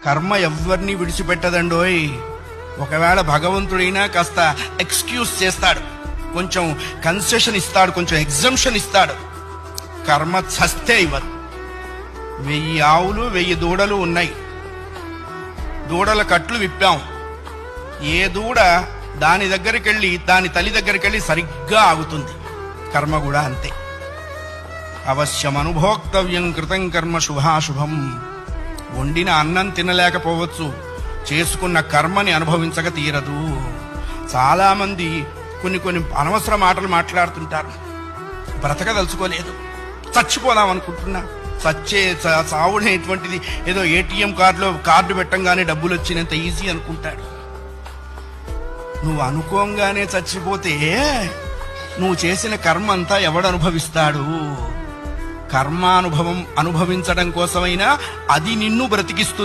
కర్మ ఎవ్వరిని విడిచిపెట్టదండోయ్. ఒకవేళ భగవంతుడైనా కాస్త ఎక్స్క్యూజ్ చేస్తాడు, కొంచెం కన్సెషన్ ఇస్తాడు, కొంచెం ఎగ్జంప్షన్ ఇస్తాడు. కర్మ చస్తే ఇవ్వదు. 1000 ఆవులు 1000 దూడలు ఉన్నాయి. దూడల కట్లు విప్పాం. ఏ దూడ దాని దగ్గరికి వెళ్ళి దాని తల్లి దగ్గరికి వెళ్ళి సరిగ్గా ఆగుతుంది. కర్మ కూడా అంతే. అవశ్యం అనుభోక్తవ్యం కృతం కర్మ శుభాశుభం. వండిన అన్నం తినలేకపోవచ్చు, చేసుకున్న కర్మని అనుభవించక తీరదు. చాలా మంది కొన్ని అనవసర మాటలు మాట్లాడుతుంటారు. బ్రతకదలుచుకోలేదు, చచ్చిపోదాం అనుకుంటున్నా. చావుడేటువంటిది ఏదో ఏటీఎం కార్డు పెట్టంగానే డబ్బులు వచ్చినంత ఈజీ అనుకుంటాడు. నువ్వు అనుకోంగానే చచ్చిపోతే నువ్వు చేసిన కర్మ అంతా ఎవడు అనుభవిస్తాడు? కర్మానుభవం అనుభవించడం కోసమైనా అది నిన్ను బ్రతికిస్తుంది.